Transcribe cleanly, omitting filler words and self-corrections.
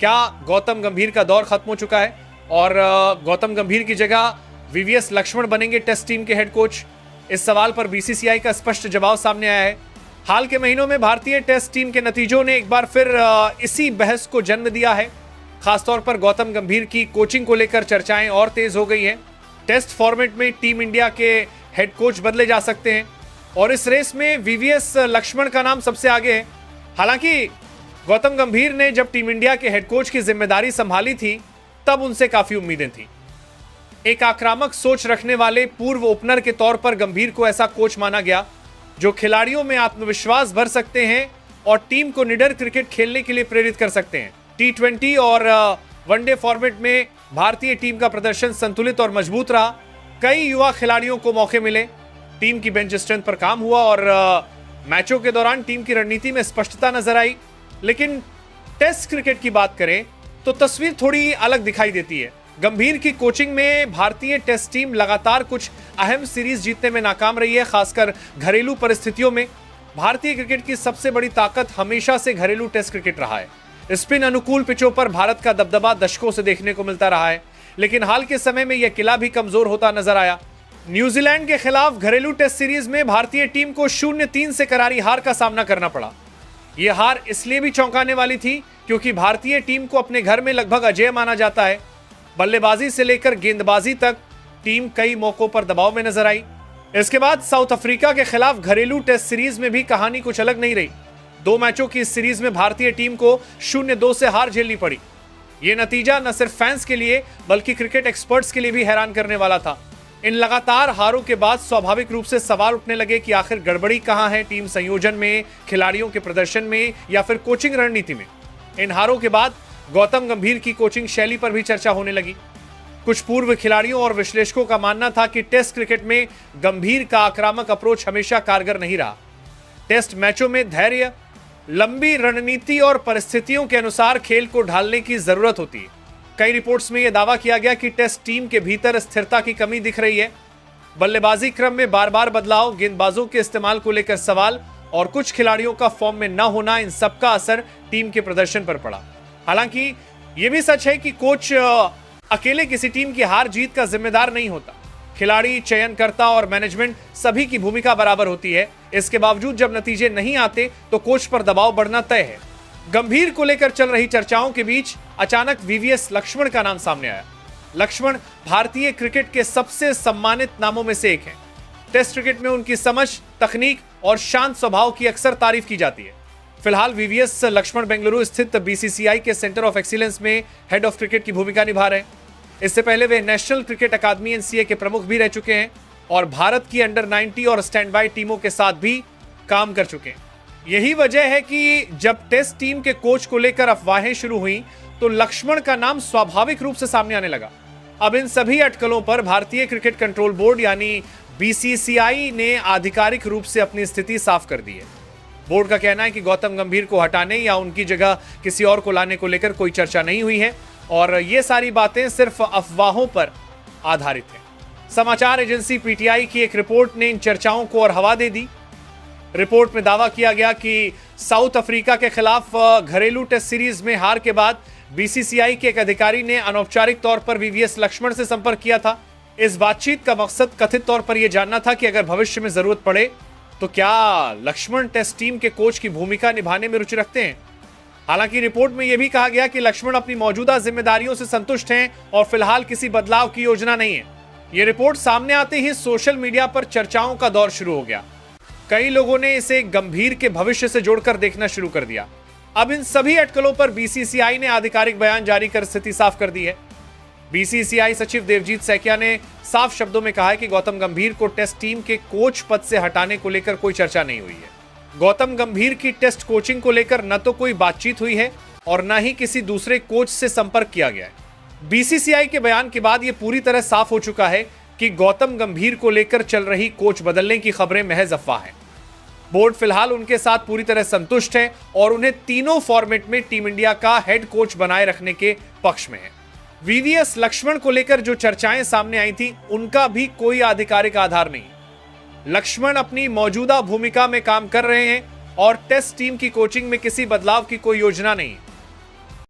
क्या गौतम गंभीर का दौर खत्म हो चुका है और गौतम गंभीर की जगह वीवीएस लक्ष्मण बनेंगे टेस्ट टीम के हेड कोच? इस सवाल पर बीसीसीआई का स्पष्ट जवाब सामने आया है। हाल के महीनों में भारतीय टेस्ट टीम के नतीजों ने एक बार फिर इसी बहस को जन्म दिया है। खासतौर पर गौतम गंभीर की कोचिंग को लेकर चर्चाएं और तेज हो गई हैं। टेस्ट फॉर्मेट में टीम इंडिया के हेड कोच बदले जा सकते हैं और इस रेस में वीवीएस लक्ष्मण का नाम सबसे आगे है। हालांकि गौतम गंभीर ने जब टीम इंडिया के हेड कोच की जिम्मेदारी संभाली थी तब उनसे काफी उम्मीदें थी। एक आक्रामक सोच रखने वाले पूर्व ओपनर के तौर पर गंभीर को ऐसा कोच माना गया जो खिलाड़ियों में आत्मविश्वास भर सकते हैं और टीम को निडर क्रिकेट खेलने के लिए प्रेरित कर सकते हैं। T20 और वनडे फॉर्मेट में भारतीय टीम का प्रदर्शन संतुलित और मजबूत रहा। कई युवा खिलाड़ियों को मौके मिले, टीम की बेंच स्ट्रेंथ पर काम हुआ और मैचों के दौरान टीम की रणनीति में स्पष्टता नजर आई। लेकिन टेस्ट क्रिकेट की बात करें तो तस्वीर थोड़ी अलग दिखाई देती है। गंभीर की कोचिंग में भारतीय टेस्ट टीम लगातार कुछ अहम सीरीज जीतने में नाकाम रही है, खासकर घरेलू परिस्थितियों में। भारतीय क्रिकेट की सबसे बड़ी ताकत हमेशा से घरेलू टेस्ट क्रिकेट रहा है। स्पिन अनुकूल पिचों पर भारत का दबदबा दशकों से देखने को मिलता रहा है, लेकिन हाल के समय में यह किला भी कमजोर होता नजर आया। न्यूजीलैंड के खिलाफ घरेलू टेस्ट सीरीज में भारतीय टीम को 0-3 से करारी हार का सामना करना पड़ा। यह हार इसलिए भी चौंकाने वाली थी क्योंकि भारतीय टीम को अपने घर में लगभग अजेय माना जाता है। बल्लेबाजी से लेकर गेंदबाजी तक टीम कई मौकों पर दबाव में नजर आई। इसके बाद साउथ अफ्रीका के खिलाफ घरेलू टेस्ट सीरीज में भी कहानी कुछ अलग नहीं रही। 2 मैचों की इस सीरीज में भारतीय टीम को 0-2 से हार झेलनी पड़ी। यह नतीजा न सिर्फ फैंस के लिए बल्कि क्रिकेट एक्सपर्ट्स के लिए भी हैरान करने वाला था। इन लगातार हारों के बाद स्वाभाविक रूप से सवाल उठने लगे कि आखिर गड़बड़ी कहां है, टीम संयोजन में, खिलाड़ियों के प्रदर्शन में या फिर कोचिंग रणनीति में। इन हारों के बाद गौतम गंभीर की कोचिंग शैली पर भी चर्चा होने लगी। कुछ पूर्व खिलाड़ियों और विश्लेषकों का मानना था कि टेस्ट क्रिकेट में गंभीर का आक्रामक अप्रोच हमेशा कारगर नहीं रहा। टेस्ट मैचों में धैर्य, लंबी रणनीति और परिस्थितियों के अनुसार खेल को ढालने की जरूरत होती है। कई रिपोर्ट्स में यह दावा किया गया कि टेस्ट टीम के भीतर स्थिरता की कमी दिख रही है। बल्लेबाजी क्रम में बार बार बदलाव, गेंदबाजों के इस्तेमाल को लेकर सवाल और कुछ खिलाड़ियों का फॉर्म में न होना, इन सबका असर टीम के प्रदर्शन पर पड़ा। हालांकि यह भी सच है कि कोच अकेले किसी टीम की हार जीत का जिम्मेदार नहीं होता। खिलाड़ी, चयनकर्ता और मैनेजमेंट सभी की भूमिका बराबर होती है। इसके बावजूद जब नतीजे नहीं आते तो कोच पर दबाव बढ़ना तय है। गंभीर को लेकर चल रही चर्चाओं के बीच अचानक वीवीएस लक्ष्मण का नाम सामने आया। लक्ष्मण भारतीय क्रिकेट के सबसे सम्मानित नामों में से एक हैं। टेस्ट क्रिकेट में उनकी समझ, तकनीक और शांत स्वभाव की अक्सर तारीफ की जाती है। फिलहाल वीवीएस लक्ष्मण बेंगलुरु स्थित बीसीसीआई के सेंटर ऑफ एक्सीलेंस में हेड ऑफ क्रिकेट की भूमिका निभा रहे हैं। इससे पहले वे नेशनल क्रिकेट अकादमी एनसीए के प्रमुख भी रह चुके हैं और भारत की अंडर 90 और स्टैंड बाय टीमों के साथ भी काम कर चुके हैं। यही वजह है कि जब टेस्ट टीम के कोच को लेकर अफवाहें शुरू हुई तो लक्ष्मण का नाम स्वाभाविक रूप से सामने आने लगा। अब इन सभी अटकलों पर भारतीय क्रिकेट कंट्रोल बोर्ड यानी बीसीसीआई ने आधिकारिक रूप से अपनी स्थिति साफ कर दी है। बोर्ड का कहना है कि गौतम गंभीर को हटाने या उनकी जगह किसी और को लाने को लेकर कोई चर्चा नहीं हुई है और ये सारी बातें सिर्फ अफवाहों पर आधारित हैं। समाचार एजेंसी पीटीआई की एक रिपोर्ट ने इन चर्चाओं को और हवा दे दी। रिपोर्ट में दावा किया गया कि साउथ अफ्रीका के खिलाफ घरेलू टेस्ट सीरीज में हार के बाद बीसीसीआई के एक अधिकारी ने अनौपचारिक तौर पर वीवीएस लक्ष्मण से संपर्क किया था। इस बातचीत का मकसद कथित तौर पर यह जानना था कि अगर भविष्य में जरूरत पड़े तो क्या लक्ष्मण टेस्ट टीम के कोच की भूमिका निभाने में रुचि रखते हैं। हालांकि रिपोर्ट में यह भी कहा गया कि लक्ष्मण अपनी मौजूदा जिम्मेदारियों से संतुष्ट हैं और फिलहाल किसी बदलाव की योजना नहीं है। यह रिपोर्ट सामने आते ही सोशल मीडिया पर चर्चाओं का दौर शुरू हो गया। कई लोगों ने इसे गंभीर के भविष्य से जोड़कर देखना शुरू कर दिया। अब इन सभी अटकलों पर बीसीसीआई ने आधिकारिक बयान जारी कर स्थिति साफ कर दी है। बीसीसीआई सचिव देवजीत सैकिया ने साफ शब्दों में कहा है कि गौतम गंभीर को टेस्ट टीम के कोच पद से हटाने को लेकर कोई चर्चा नहीं हुई है। गौतम गंभीर की टेस्ट कोचिंग को लेकर न तो कोई बातचीत हुई है और न ही किसी दूसरे कोच से संपर्क किया गया है। बीसीसीआई के बयान के बाद यह पूरी तरह साफ हो चुका है कि गौतम गंभीर को लेकर चल रही कोच बदलने की खबरें महज अफवाह हैं। बोर्ड फिलहाल उनके साथ पूरी तरह संतुष्ट है और उन्हें तीनों फॉर्मेट में टीम इंडिया का हेड कोच बनाए रखने के पक्ष में है। वीवीएस लक्ष्मण को लेकर जो चर्चाएं सामने आई थी उनका भी कोई आधिकारिक आधार नहीं। लक्ष्मण अपनी मौजूदा भूमिका में काम कर रहे हैं और टेस्ट टीम की कोचिंग में किसी बदलाव की कोई योजना नहीं।